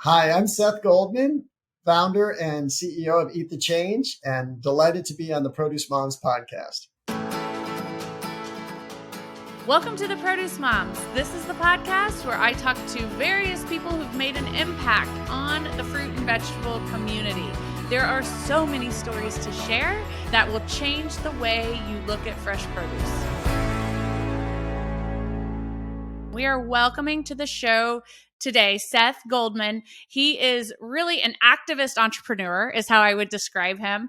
Hi, I'm Seth Goldman, founder and CEO of Eat the Change, and delighted to be on the Produce Moms podcast. Welcome to the Produce Moms. This is the podcast where I talk to various people who've made an impact on the fruit and vegetable community. There are so many stories to share that will change the way you look at fresh produce. We are welcoming to the show today Seth Goldman. He is really an activist entrepreneur, is how I would describe him.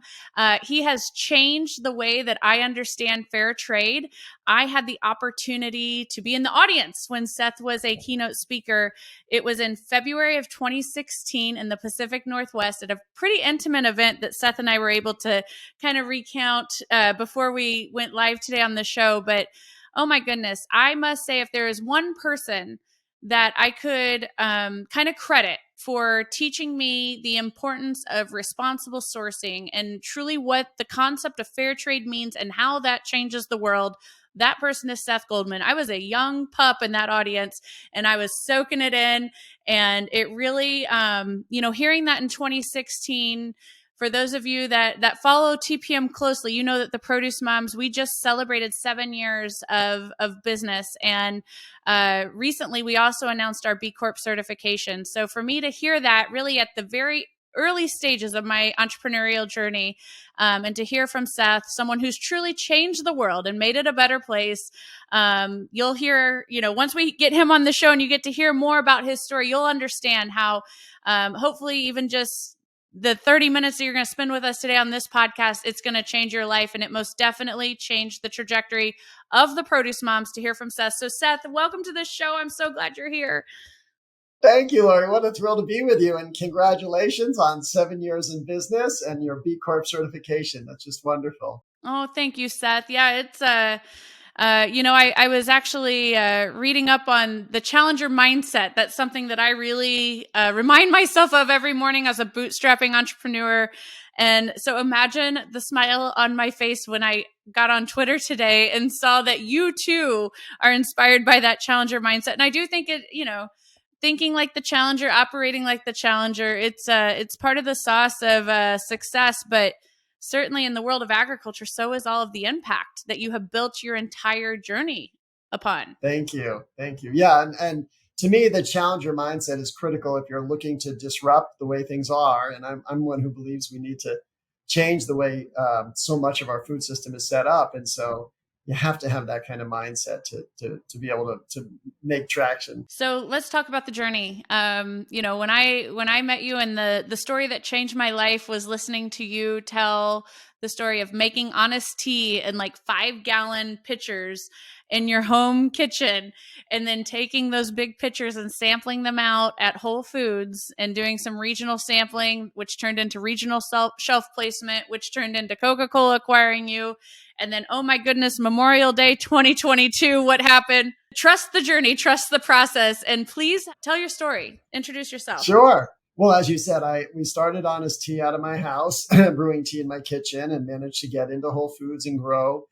He has changed the way that I understand fair trade. I had the opportunity to be in the audience when Seth was a keynote speaker. It was in February of 2016 in the Pacific Northwest at a pretty intimate event that Seth and I were able to kind of recount before we went live today on the show. But oh my goodness, I must say, if there is one person that I could kind of credit for teaching me the importance of responsible sourcing and truly what the concept of fair trade means and how that changes the world, that person is Seth Goldman. I was a young pup in that audience and I was soaking it in. And it really, hearing that in 2016, for those of you that follow TPM closely, you know that the Produce Moms, we just celebrated 7 years of business. And recently, we also announced our B Corp certification. So for me to hear that really at the very early stages of my entrepreneurial journey, and to hear from Seth, someone who's truly changed the world and made it a better place. You'll hear, once we get him on the show and you get to hear more about his story, you'll understand how hopefully even just the 30 minutes that you're going to spend with us today on this podcast, it's going to change your life. And it most definitely changed the trajectory of the Produce Moms to hear from Seth. So Seth, welcome to the show. I'm so glad you're here. Thank you, Lori. What a thrill to be with you. And congratulations on 7 years in business and your B Corp certification. That's just wonderful. Oh, thank you, Seth. Yeah, it's I was actually reading up on the challenger mindset. That's something that I really remind myself of every morning as a bootstrapping entrepreneur. And so imagine the smile on my face when I got on Twitter today and saw that you too are inspired by that challenger mindset. And I do think thinking like the challenger, operating like the challenger, it's part of the sauce of success, but certainly in the world of agriculture, so is all of the impact that you have built your entire journey upon. Thank you. Thank you. Yeah. And to me, the challenger mindset is critical if you're looking to disrupt the way things are. And I'm one who believes we need to change the way so much of our food system is set up. And so you have to have that kind of mindset to be able to make traction. So let's talk about the journey. When I met you, and the story that changed my life was listening to you tell the story of making honest tea in like 5-gallon pitchers in your home kitchen, and then taking those big pitchers and sampling them out at Whole Foods and doing some regional sampling, which turned into regional shelf placement, which turned into Coca-Cola acquiring you. And then, oh my goodness, Memorial Day 2022, what happened? Trust the journey, trust the process, and please tell your story. Introduce yourself. Sure. Well, as you said, we started Honest Tea out of my house, brewing tea in my kitchen, and managed to get into Whole Foods and grow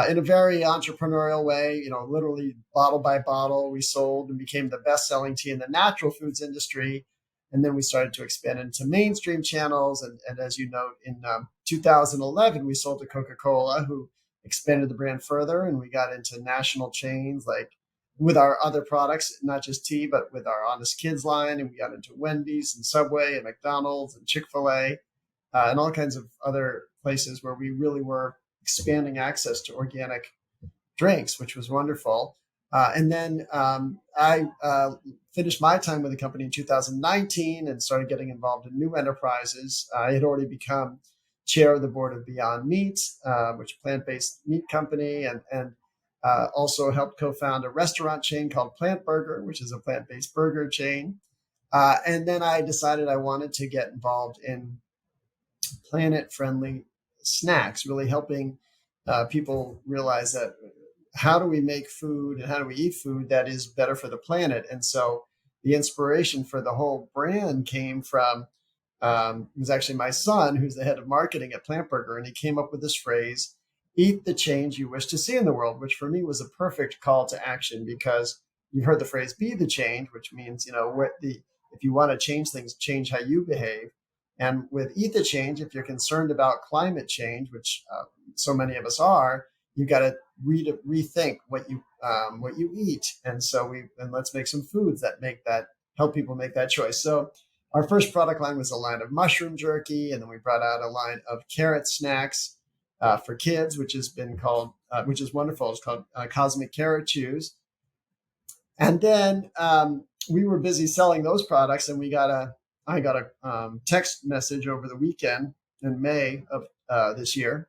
in a very entrepreneurial way. Literally bottle by bottle, we sold and became the best-selling tea in the natural foods industry. And then we started to expand into mainstream channels. And as you know, in 2011, we sold to Coca-Cola, who expanded the brand further. And we got into national chains like with our other products, not just tea, but with our Honest Kids line. And we got into Wendy's and Subway and McDonald's and Chick-fil-A and all kinds of other places where we really were expanding access to organic drinks, which was wonderful. And then I finished my time with the company in 2019 and started getting involved in new enterprises. I had already become chair of the board of Beyond Meat, which is a plant-based meat company, and also helped co-found a restaurant chain called Plant Burger, which is a plant-based burger chain. And then I decided I wanted to get involved in planet-friendly snacks, really helping people realize that how do we make food and how do we eat food that is better for the planet? And so the inspiration for the whole brand came from, it was actually my son, who's the head of marketing at Plant Burger, and he came up with this phrase, eat the change you wish to see in the world, which for me was a perfect call to action, because you've heard the phrase be the change, which means, what if you want to change things, change how you behave. And with Eat the Change, if you're concerned about climate change, which so many of us are, you got to rethink what you eat. And so let's make some foods that help people make that choice. So our first product line was a line of mushroom jerky, and then we brought out a line of carrot snacks for kids, which has been called, which is wonderful. It's called Cosmic Carrot Chews. And then we were busy selling those products, and I got a text message over the weekend in May of this year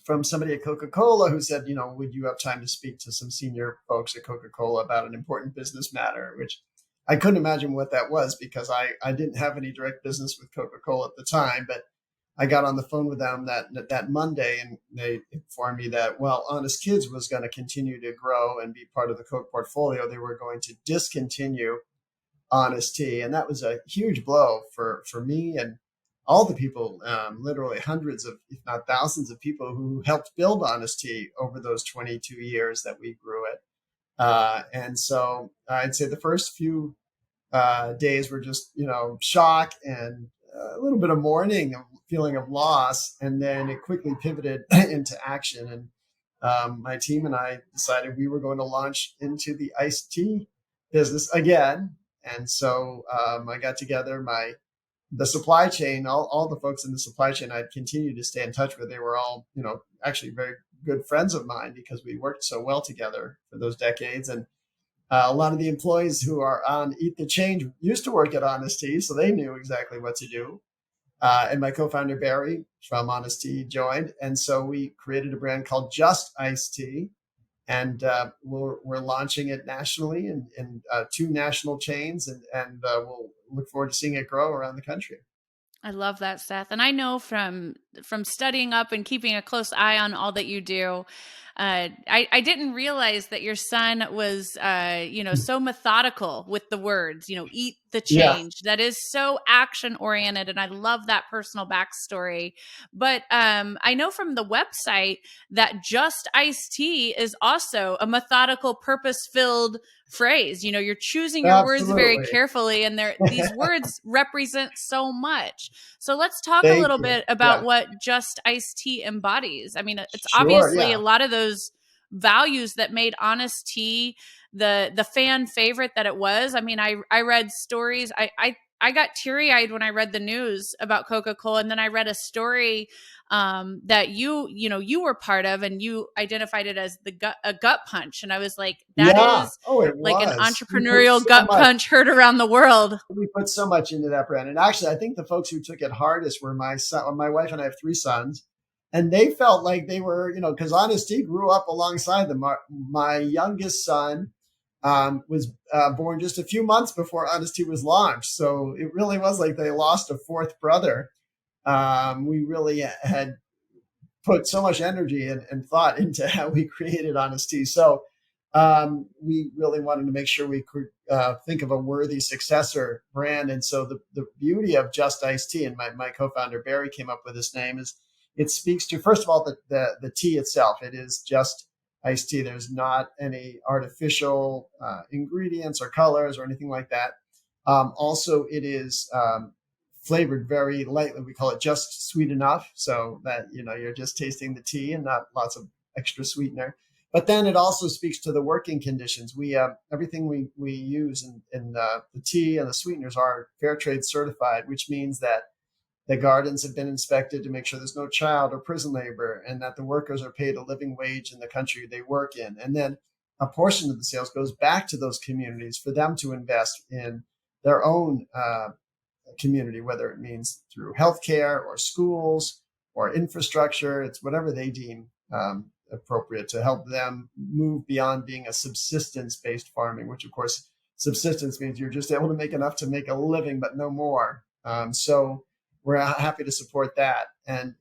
from somebody at Coca-Cola who said, would you have time to speak to some senior folks at Coca-Cola about an important business matter, which I couldn't imagine what that was because I didn't have any direct business with Coca-Cola at the time, but I got on the phone with them that Monday, and they informed me that while Honest Kids was going to continue to grow and be part of the Coke portfolio, they were going to discontinue Honest Tea. And that was a huge blow for me and all the people, literally hundreds of, if not thousands of people who helped build Honest Tea over those 22 years that we grew it. And so I'd say the first few days were just, shock and a little bit of mourning, a feeling of loss. And then it quickly pivoted into action. And my team and I decided we were going to launch into the iced tea business again. And so I got together the supply chain, all the folks in the supply chain I'd continue to stay in touch with. They were all, actually very good friends of mine because we worked so well together for those decades. And a lot of the employees who are on Eat the Change used to work at Honest Tea, so they knew exactly what to do. And my co-founder, Barry, from Honest Tea, joined. And so we created a brand called Just Iced Tea. And we're launching it nationally in 2 national chains. And we'll look forward to seeing it grow around the country. I love that, Seth. And I know from studying up and keeping a close eye on all that you do, I didn't realize that your son was, so methodical with the words, eat the change. Yeah. That is so action oriented. And I love that personal backstory. But I know from the website that Just Iced Tea is also a methodical, purpose-filled phrase. You're choosing your Absolutely. words very carefully, and these words represent so much. So let's talk a little bit about what Just Iced Tea embodies. I mean, it's obviously a lot of those values that made Honest Tea the fan favorite that it was. I mean, I read stories. I got teary-eyed when I read the news about Coca-Cola, and then I read a story that you were part of, and you identified it as a gut punch, and I was like, that is like an entrepreneurial gut punch heard around the world. We put so much into that brand, and actually, I think the folks who took it hardest were my son, my wife, and I have 3 sons, and they felt like they were, because Honest Tea grew up alongside them. My youngest son was born just a few months before Honest Tea was launched, so it really was like they lost a 4th brother. We really had put so much energy and thought into how we created Honest Tea. So we really wanted to make sure we could think of a worthy successor brand. And so the beauty of Just Iced Tea, and my co-founder Barry came up with this name, is it speaks to, first of all, the tea itself. It is just iced tea. There's not any artificial ingredients or colors or anything like that. Also, it is flavored very lightly. We call it just sweet enough, so that you're just tasting the tea and not lots of extra sweetener. But then it also speaks to the working conditions. We everything we use in the tea and the sweeteners are fair trade certified, which means that the gardens have been inspected to make sure there's no child or prison labor, and that the workers are paid a living wage in the country they work in. And then a portion of the sales goes back to those communities for them to invest in their own community, whether it means through healthcare or schools or infrastructure. It's whatever they deem appropriate to help them move beyond being a subsistence-based farming, which of course subsistence means you're just able to make enough to make a living, but no more. So we're happy to support that. And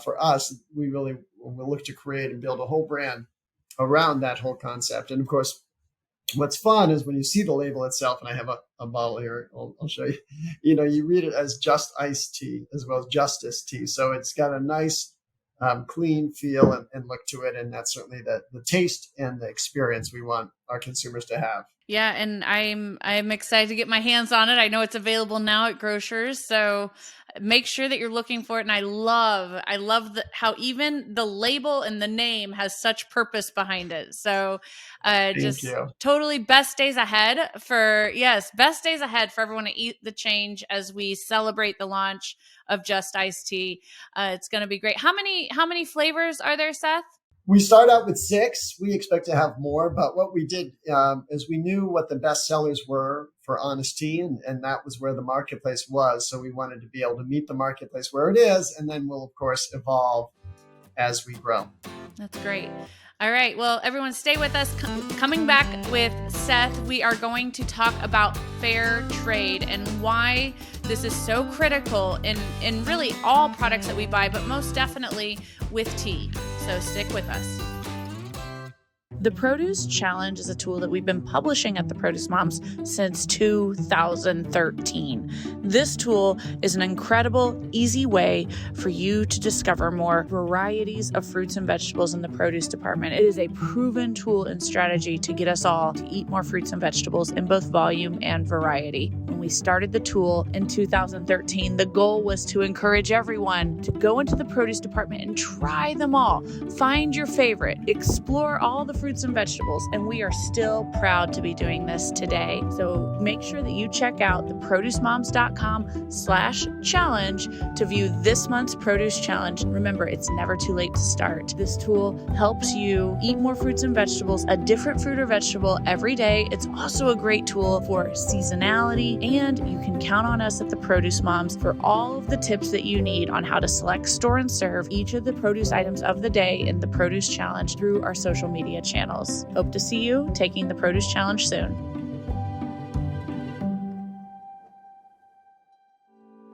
for us, we really will look to create and build a whole brand around that whole concept. And of course, what's fun is when you see the label itself, and I have a bottle here, I'll show you, you read it as Just Iced Tea as well as Justice Tea. So it's got a nice, clean feel and look to it. And that's certainly the taste and the experience we want our consumers to have. Yeah, and I'm excited to get my hands on it. I know it's available now at grocers, so make sure that you're looking for it. And I love how even the label and the name has such purpose behind it. So, Thank just you. totally best days ahead for everyone to eat the change as we celebrate the launch of Just Iced Tea. It's going to be great. How many flavors are there, Seth? We start out with 6. We expect to have more, but what we did is we knew what the best sellers were for Honest Tea, and that was where the marketplace was. So we wanted to be able to meet the marketplace where it is, and then we'll, of course, evolve as we grow. That's great. All right. Well, everyone, stay with us. Coming back with Seth, we are going to talk about fair trade and why this is so critical in really all products that we buy, but most definitely with tea. So stick with us. The Produce Challenge is a tool that we've been publishing at the Produce Moms since 2013. This tool is an incredible, easy way for you to discover more varieties of fruits and vegetables in the produce department. It is a proven tool and strategy to get us all to eat more fruits and vegetables in both volume and variety. When we started the tool in 2013, the goal was to encourage everyone to go into the produce department and try them all. Find your favorite, explore all the fruits and vegetables, and we are still proud to be doing this today. So make sure that you check out theproducemoms.com/challenge to view this month's produce challenge. Remember, it's never too late to start. This tool helps you eat more fruits and vegetables, a different fruit or vegetable every day. It's also a great tool for seasonality, and you can count on us at the Produce Moms for all of the tips that you need on how to select, store, and serve each of the produce items of the day in the Produce Challenge through our social media channels. Hope to see you taking the Produce Challenge soon.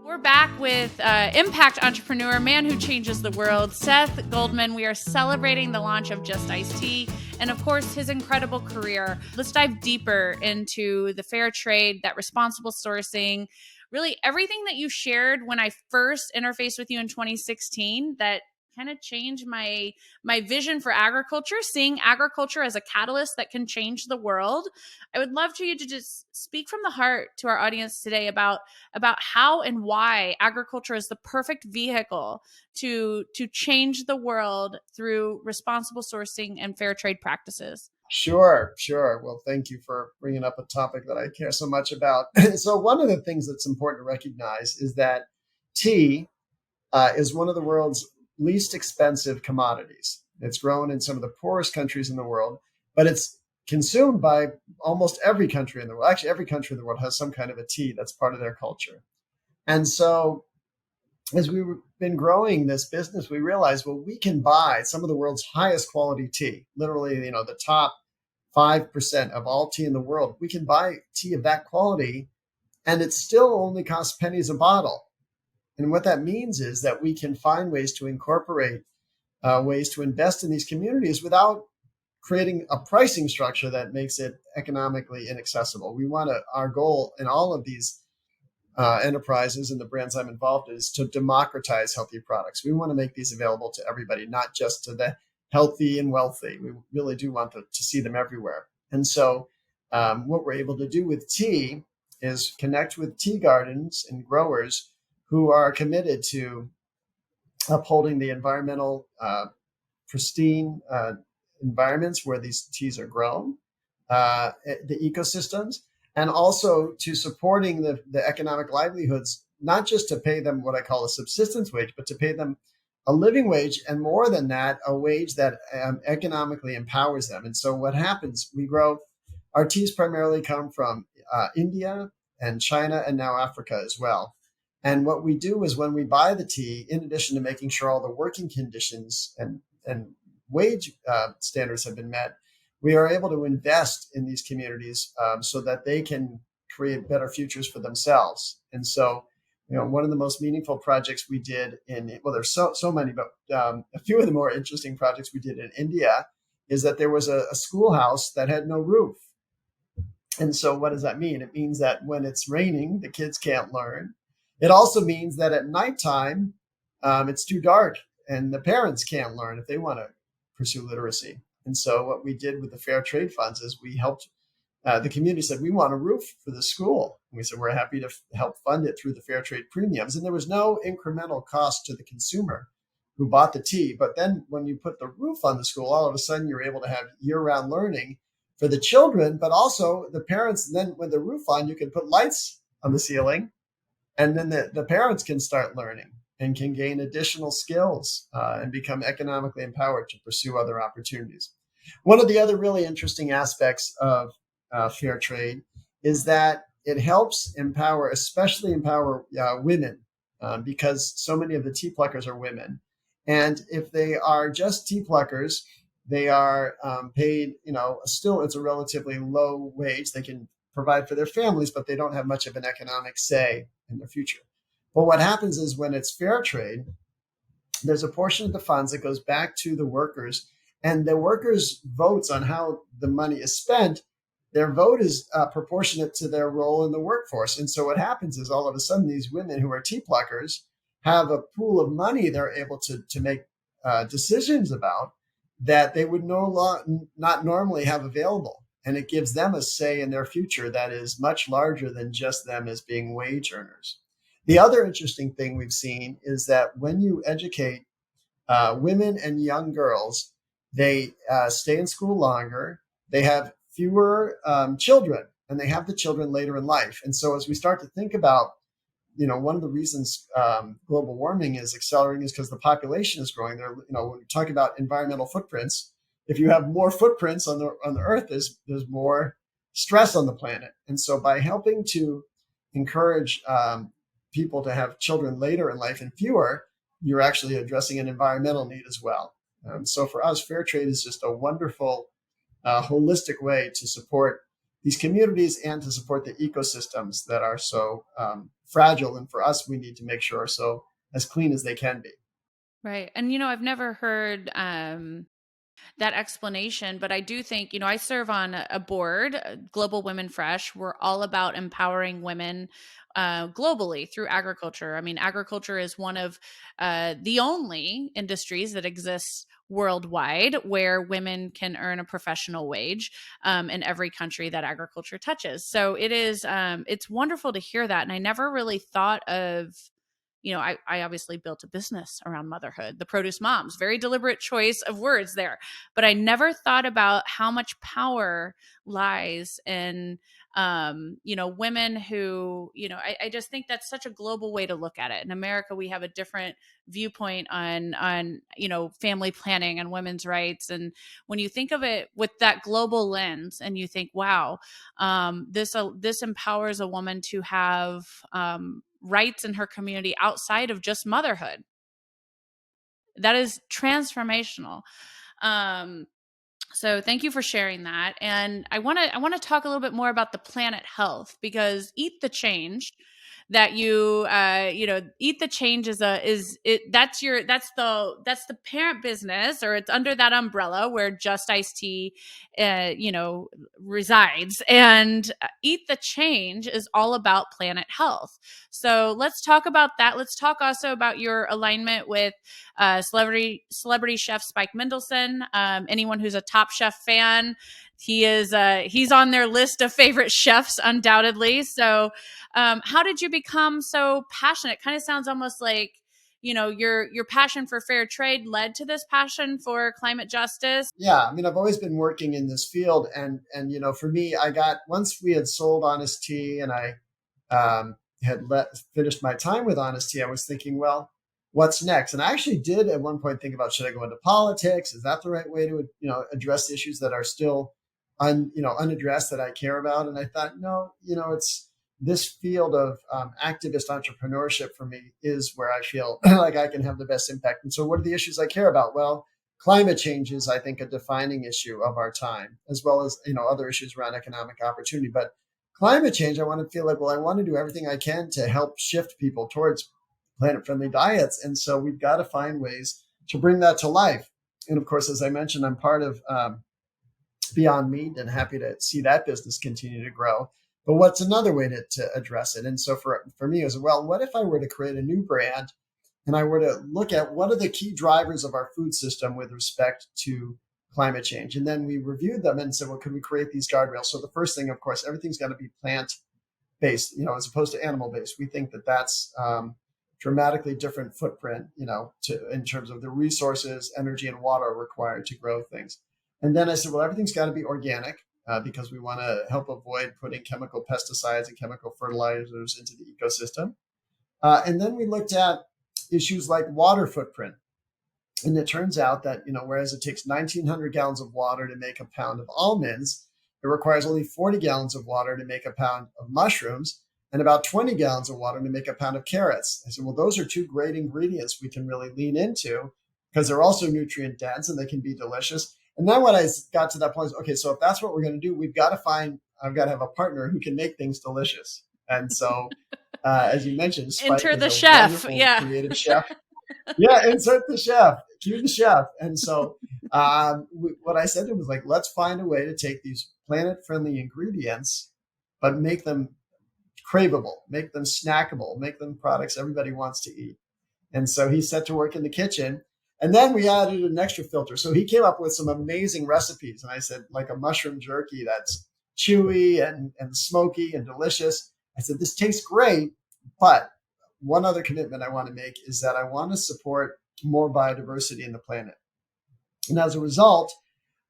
We're back with impact entrepreneur, man who changes the world, Seth Goldman. We are celebrating the launch of Just Iced Tea and, of course, his incredible career. Let's dive deeper into the fair trade, that responsible sourcing, really everything that you shared when I first interfaced with you in 2016 that kind of changed my vision for agriculture, seeing agriculture as a catalyst that can change the world. I would love for you to just speak from the heart to our audience today about how and why agriculture is the perfect vehicle to change the world through responsible sourcing and fair trade practices. Sure. Well, thank you for bringing up a topic that I care so much about. So one of the things that's important to recognize is that tea is one of the world's least expensive commodities. It's grown in some of the poorest countries in the world, but it's consumed by almost every country in the world. Actually, every country in the world has some kind of a tea that's part of their culture. And so as we've been growing this business, we realized, well, we can buy some of the world's highest quality tea, literally, the top 5% of all tea in the world. We can buy tea of that quality, and it still only costs pennies a bottle. And what that means is that we can find ways to incorporate ways to invest in these communities without creating a pricing structure that makes it economically inaccessible. Our goal in all of these enterprises and the brands I'm involved in is to democratize healthy products. We want to make these available to everybody, not just to the healthy and wealthy. We really do want to see them everywhere. And so what we're able to do with tea is connect with tea gardens and growers who are committed to upholding the environmental pristine environments where these teas are grown, the ecosystems, and also to supporting the economic livelihoods, not just to pay them what I call a subsistence wage, but to pay them a living wage, and more than that, a wage that economically empowers them. And so what happens, our teas primarily come from India and China and now Africa as well. And what we do is when we buy the tea, in addition to making sure all the working conditions and wage standards have been met, we are able to invest in these communities so that they can create better futures for themselves. And so, one of the most meaningful projects we did there's so many, but a few of the more interesting projects we did in India is that there was a schoolhouse that had no roof. And so what does that mean? It means that when it's raining, the kids can't learn. It also means that at nighttime, it's too dark and the parents can't learn if they want to pursue literacy. And so what we did with the fair trade funds is we helped the community said, we want a roof for the school. And we said, we're happy to help fund it through the fair trade premiums. And there was no incremental cost to the consumer who bought the tea. But then when you put the roof on the school, all of a sudden you're able to have year-round learning for the children, but also the parents. And then with the roof on, you can put lights on the ceiling, and then the parents can start learning and can gain additional skills and become economically empowered to pursue other opportunities. One of the other really interesting aspects of fair trade is that it helps empower, especially empower women, because so many of the tea pluckers are women. And if they are just tea pluckers, they are paid, still it's a relatively low wage. They can provide for their families, but they don't have much of an economic say in their future. But what happens is when it's fair trade, there's a portion of the funds that goes back to the workers, and the workers' votes on how the money is spent, their vote is proportionate to their role in the workforce. And so what happens is all of a sudden these women who are tea pluckers have a pool of money they're able to make decisions about that they would not normally have available. And it gives them a say in their future that is much larger than just them as being wage earners. The other interesting thing we've seen is that when you educate women and young girls, they stay in school longer, they have fewer children, and they have the children later in life. And so as we start to think about, one of the reasons global warming is accelerating is because the population is growing. There, when we talk about environmental footprints, if you have more footprints on the earth, there's more stress on the planet. And so by helping to encourage people to have children later in life and fewer, you're actually addressing an environmental need as well. So for us, fair trade is just a wonderful, holistic way to support these communities and to support the ecosystems that are so fragile. And for us, we need to make sure are so as clean as they can be. Right. And, I've never heard that explanation, but I do think, I serve on a board, Global Women Fresh. We're all about empowering women globally through agriculture. I mean, agriculture is one of the only industries that exists worldwide where women can earn a professional wage in every country that agriculture touches. So it's wonderful to hear that. And I never really thought of, I obviously built a business around motherhood, the Produce Moms, very deliberate choice of words there. But I never thought about how much power lies in, women who, I just think that's such a global way to look at it. In America, we have a different viewpoint on, family planning and women's rights. And when you think of it with that global lens and you think, wow, this empowers a woman to have, rights in her community outside of just motherhood. That is transformational. So thank you for sharing that. And I want to talk a little bit more about the planet health, because Eat the Change that Eat the Change that's the parent business, or it's under that umbrella where Just Iced Tea resides. And Eat the Change is all about planet health. So let's talk about that. Let's talk also about your alignment with celebrity chef Spike Mendelsohn. Anyone who's a Top Chef fan, he's on their list of favorite chefs, undoubtedly. So how did you become so passionate? It kind of sounds almost like, your passion for fair trade led to this passion for climate justice. Yeah, I mean, I've always been working in this field, and for me, once we had sold Honest Tea, and I had finished my time with Honest Tea, I was thinking, well, what's next? And I actually did at one point think about, should I go into politics? Is that the right way to address issues that are still unaddressed that I care about? And I thought, no, it's this field of activist entrepreneurship for me is where I feel like I can have the best impact. And so what are the issues I care about? Well, climate change is, I think, a defining issue of our time, as well as, other issues around economic opportunity. But climate change, I want to feel like, well, I want to do everything I can to help shift people towards planet-friendly diets. And so we've got to find ways to bring that to life. And of course, as I mentioned, I'm part of Beyond Meat, and happy to see that business continue to grow. But what's another way to address it? And so for me, it was, well, what if I were to create a new brand and I were to look at what are the key drivers of our food system with respect to climate change. And then we reviewed them and said, well, can we create these guardrails? So the first thing, of course, everything's got to be plant-based, as opposed to animal-based. We think that that's dramatically different footprint, in terms of the resources, energy, and water required to grow things. And then I said, well, everything's got to be organic because we want to help avoid putting chemical pesticides and chemical fertilizers into the ecosystem. And then we looked at issues like water footprint. And it turns out that, whereas it takes 1,900 gallons of water to make a pound of almonds, it requires only 40 gallons of water to make a pound of mushrooms and about 20 gallons of water to make a pound of carrots. I said, well, those are two great ingredients we can really lean into because they're also nutrient dense and they can be delicious. And then when I got to that point, okay, so if that's what we're going to do, I've got to have a partner who can make things delicious. And so, as you mentioned, Spike enter the chef, creative chef. Yeah, insert the chef, cue the chef. And so what I said to him was like, let's find a way to take these planet-friendly ingredients, but make them craveable, make them snackable, make them products everybody wants to eat. And so he set to work in the kitchen. And then we added an extra filter. So he came up with some amazing recipes. And I said, like a mushroom jerky that's chewy and smoky and delicious. I said, this tastes great, but one other commitment I want to make is that I want to support more biodiversity in the planet. And as a result,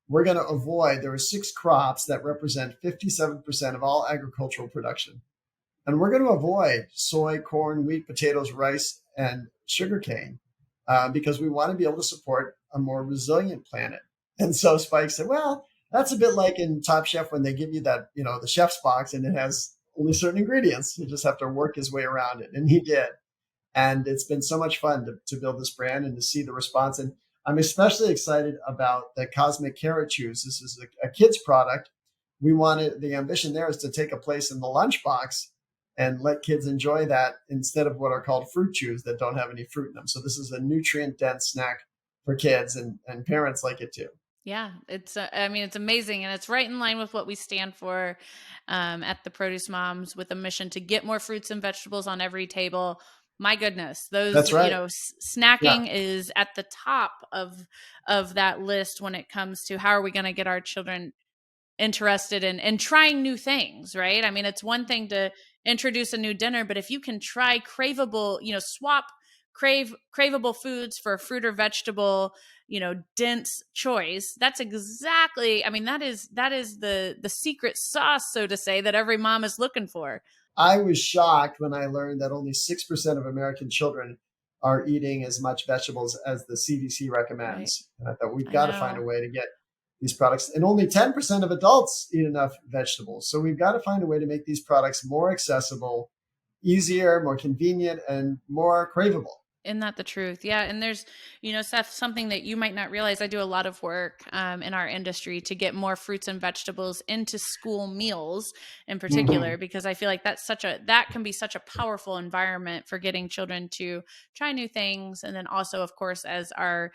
we're going to avoid, there are 6 crops that represent 57% of all agricultural production. And we're going to avoid soy, corn, wheat, potatoes, rice, and sugarcane because we want to be able to support a more resilient planet. And so Spike said, well, that's a bit like in Top Chef when they give you that, the chef's box and it has only certain ingredients. You just have to work his way around it. And he did. And it's been so much fun to build this brand and to see the response. And I'm especially excited about the Cosmic Carrot Chews. This is a kid's product. The ambition there is to take a place in the lunchbox and let kids enjoy that instead of what are called fruit chews that don't have any fruit in them. So this is a nutrient dense snack for kids and parents like it too. Yeah, it's amazing. And it's right in line with what we stand for at the Produce Moms with a mission to get more fruits and vegetables on every table. My goodness, those, that's right. Snacking is at the top of that list when it comes to how are we going to get our children interested in trying new things, right? I mean, it's one thing to introduce a new dinner, but if you can try craveable, swap craveable foods for fruit or vegetable, dense choice, that's exactly, that is the secret sauce, so to say, that every mom is looking for. I was shocked when I learned that only 6% of American children are eating as much vegetables as the CDC recommends. Right. And I thought we've got to find a way to get these products. And only 10% of adults eat enough vegetables. So we've got to find a way to make these products more accessible, easier, more convenient, and more craveable. Isn't that the truth? Yeah. And there's, Seth, something that you might not realize. I do a lot of work in our industry to get more fruits and vegetables into school meals in particular, because I feel like that can be such a powerful environment for getting children to try new things. And then also, of course, as our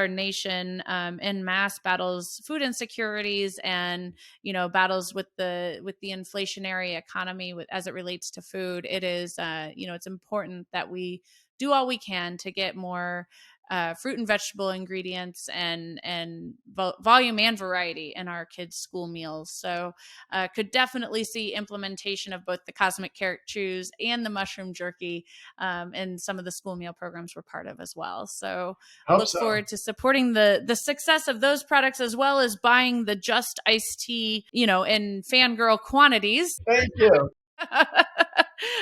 nation en masse battles food insecurities and, battles with the inflationary economy as it relates to food, it is, it's important that we do all we can to get more fruit and vegetable ingredients and volume and variety in our kids' school meals. So could definitely see implementation of both the Cosmic Carrot Chews and the mushroom jerky in some of the school meal programs we're part of as well. So look forward to supporting the success of those products as well as buying the Just Iced Tea, in fangirl quantities. Thank you.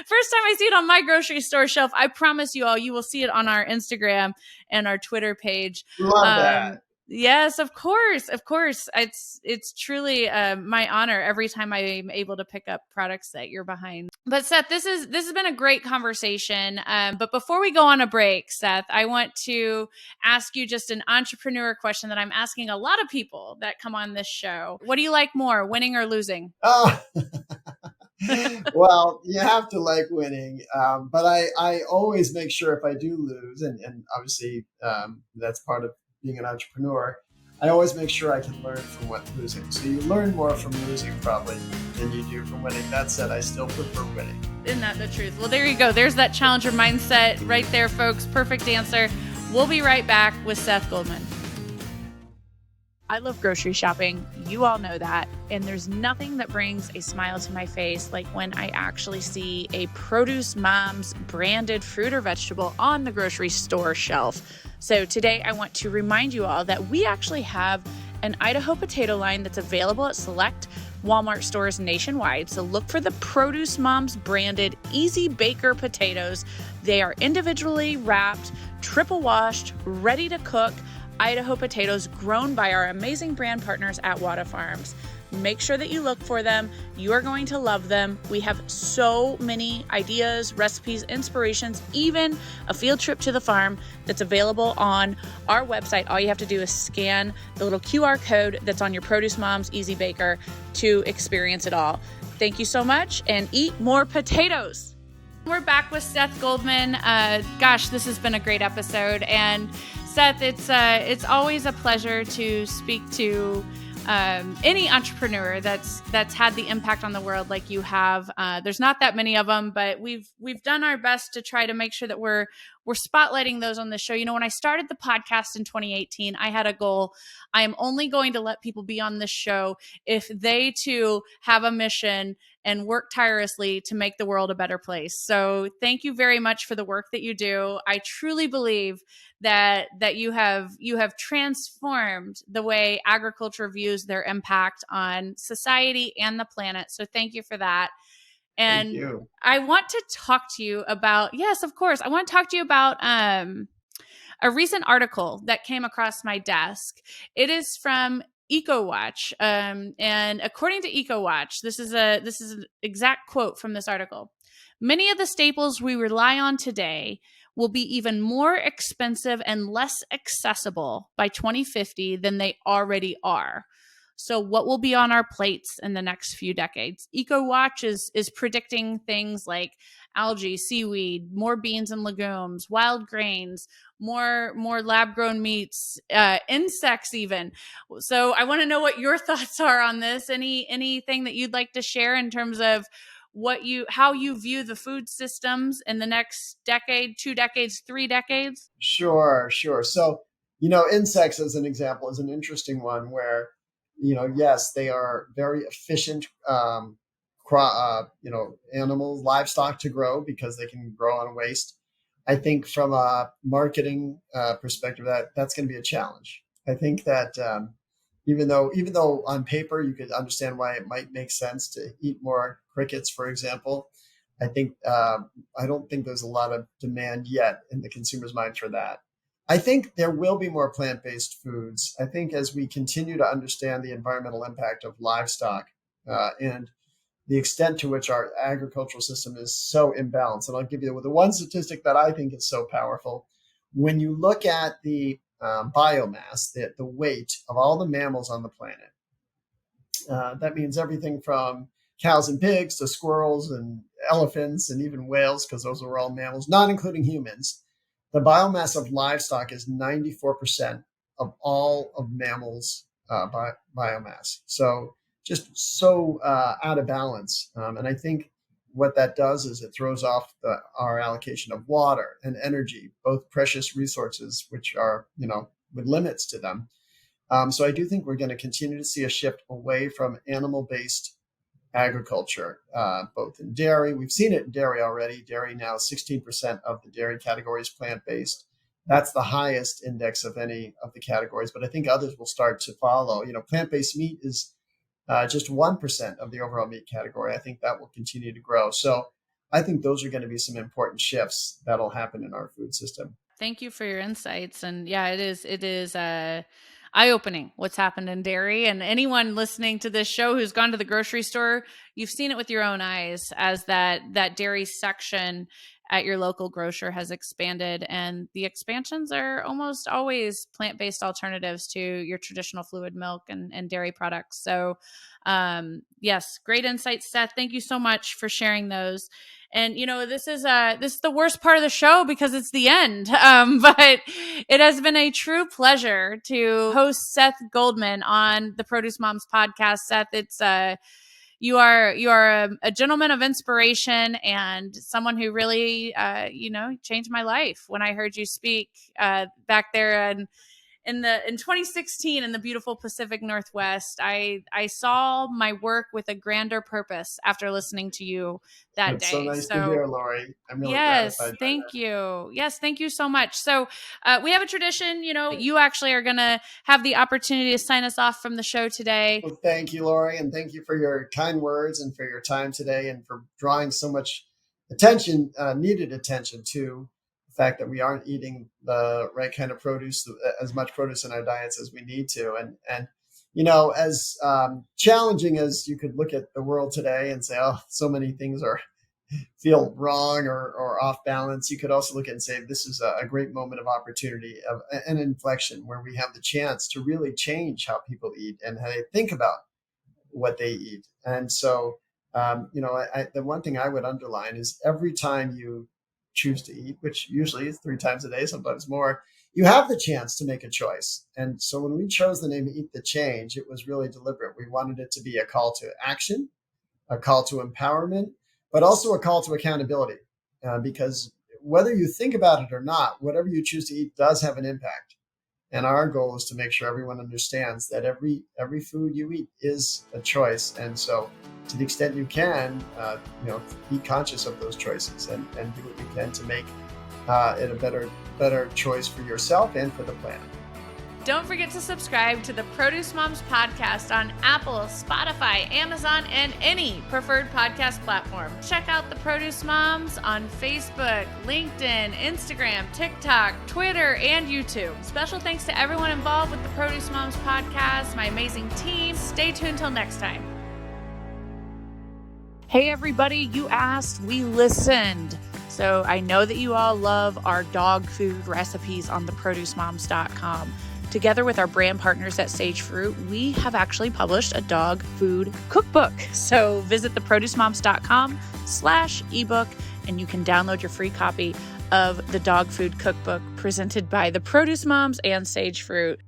First time I see it on my grocery store shelf. I promise you all, you will see it on our Instagram and our Twitter page. Love that. Yes, of course. Of course. It's truly my honor every time I'm able to pick up products that you're behind. But Seth, this has been a great conversation. But before we go on a break, Seth, I want to ask you just an entrepreneur question that I'm asking a lot of people that come on this show. What do you like more, winning or losing? Oh. Well, you have to like winning, but I always make sure if I do lose, and obviously that's part of being an entrepreneur, I always make sure I can learn from losing. So you learn more from losing probably than you do from winning. That said, I still prefer winning. Isn't that the truth? Well, there you go. There's that challenger mindset right there, folks. Perfect answer. We'll be right back with Seth Goldman. I love grocery shopping. You all know that. And there's nothing that brings a smile to my face like when I actually see a Produce Moms branded fruit or vegetable on the grocery store shelf. So today I want to remind you all that we actually have an Idaho potato line that's available at select Walmart stores nationwide. So look for the Produce Moms branded Easy Baker potatoes. They are individually wrapped, triple washed, ready to cook Idaho potatoes grown by our amazing brand partners at Wada Farms. Make sure that you look for them. You are going to love them. We have so many ideas, recipes, inspirations, even a field trip to the farm that's available on our website. All you have to do is scan the little QR code that's on your Produce Moms Easy Baker to experience it all. Thank you so much, and eat more potatoes. We're back with Seth Goldman. Gosh, this has been a great episode. And Seth, it's always a pleasure to speak to any entrepreneur that's had the impact on the world like you have. There's not that many of them, but we've done our best to try to make sure that we're spotlighting those on the show. You know, when I started the podcast in 2018, I had a goal. I am only going to let people be on this show if they too have a mission and work tirelessly to make the world a better place. So thank you very much for the work that you do. I truly believe that you have transformed the way agriculture views their impact on society and the planet. So thank you for that. And Thank you. I want to talk to you about, yes, of course. I want to talk to you about a recent article that came across my desk. It is from EcoWatch. And according to EcoWatch, this is an exact quote from this article. Many of the staples we rely on today will be even more expensive and less accessible by 2050 than they already are. So what will be on our plates in the next few decades? EcoWatch is predicting things like algae, seaweed, more beans and legumes, wild grains, more lab-grown meats, insects even. So I want to know what your thoughts are on this. Anything that you'd like to share in terms of how you view the food systems in the next decade, 2 decades, 3 decades? Sure. So, insects as an example is an interesting one where, yes, they are very efficient, animals, livestock to grow because they can grow on waste. I think from a marketing perspective, that's going to be a challenge. I think that even though on paper you could understand why it might make sense to eat more crickets, for example, I don't think there's a lot of demand yet in the consumer's mind for that. I think there will be more plant-based foods. I think as we continue to understand the environmental impact of livestock and the extent to which our agricultural system is so imbalanced. And I'll give you the one statistic that I think is so powerful. When you look at the biomass, the weight of all the mammals on the planet, that means everything from cows and pigs to squirrels and elephants and even whales, because those are all mammals, not including humans. The biomass of livestock is 94% of all of mammals' biomass. So just so out of balance. And I think what that does is it throws off our allocation of water and energy, both precious resources, which are, with limits to them. So I do think we're going to continue to see a shift away from animal-based agriculture, both in dairy. We've seen it in dairy already. Dairy now, 16% of the dairy category is plant-based. That's the highest index of any of the categories, but I think others will start to follow. Plant-based meat is just 1% of the overall meat category. I think that will continue to grow. So I think those are going to be some important shifts that'll happen in our food system. Thank you for your insights. And yeah, it is eye-opening what's happened in dairy. And anyone listening to this show who's gone to the grocery store, you've seen it with your own eyes as that dairy section at your local grocer has expanded. And the expansions are almost always plant-based alternatives to your traditional fluid milk and dairy products. So yes, great insights, Seth. Thank you so much for sharing those. And this is the worst part of the show because it's the end. But it has been a true pleasure to host Seth Goldman on the Produce Moms podcast. Seth, it's you are a gentleman of inspiration and someone who really changed my life when I heard you speak back there in 2016 in the beautiful Pacific Northwest. I saw my work with a grander purpose after listening to you that It's so day. nice to hear, Lori. I'm really Yes, gratified by thank that. you. Yes, thank you so much. So we have a tradition, you actually are going to have the opportunity to sign us off from the show today. Well, thank you, Lori, and thank you for your kind words and for your time today and for drawing so much attention, needed attention to the fact that we aren't eating the right kind of produce, as much produce in our diets as we need to. And as challenging as you could look at the world today and say, oh, so many things feel wrong or off balance, you could also look at and say this is a great moment of opportunity, of an inflection where we have the chance to really change how people eat and how they think about what they eat. And so, the one thing I would underline is every time you choose to eat, which usually is 3 times a day, sometimes more, you have the chance to make a choice. And so when we chose the name Eat the Change, it was really deliberate. We wanted it to be a call to action, a call to empowerment, but also a call to accountability, because whether you think about it or not, whatever you choose to eat does have an impact. And our goal is to make sure everyone understands that every food you eat is a choice. And so to the extent you can, be conscious of those choices and do what you can to make it a better choice for yourself and for the planet. Don't forget to subscribe to the Produce Moms podcast on Apple, Spotify, Amazon, and any preferred podcast platform. Check out the Produce Moms on Facebook, LinkedIn, Instagram, TikTok, Twitter, and YouTube. Special thanks to everyone involved with the Produce Moms podcast, my amazing team. Stay tuned till next time. Hey everybody, you asked, we listened. So I know that you all love our dog food recipes on theproducemoms.com. Together with our brand partners at Sage Fruit, we have actually published a dog food cookbook. So visit theproducemoms.com/ebook and you can download your free copy of the dog food cookbook presented by the Produce Moms and Sage Fruit.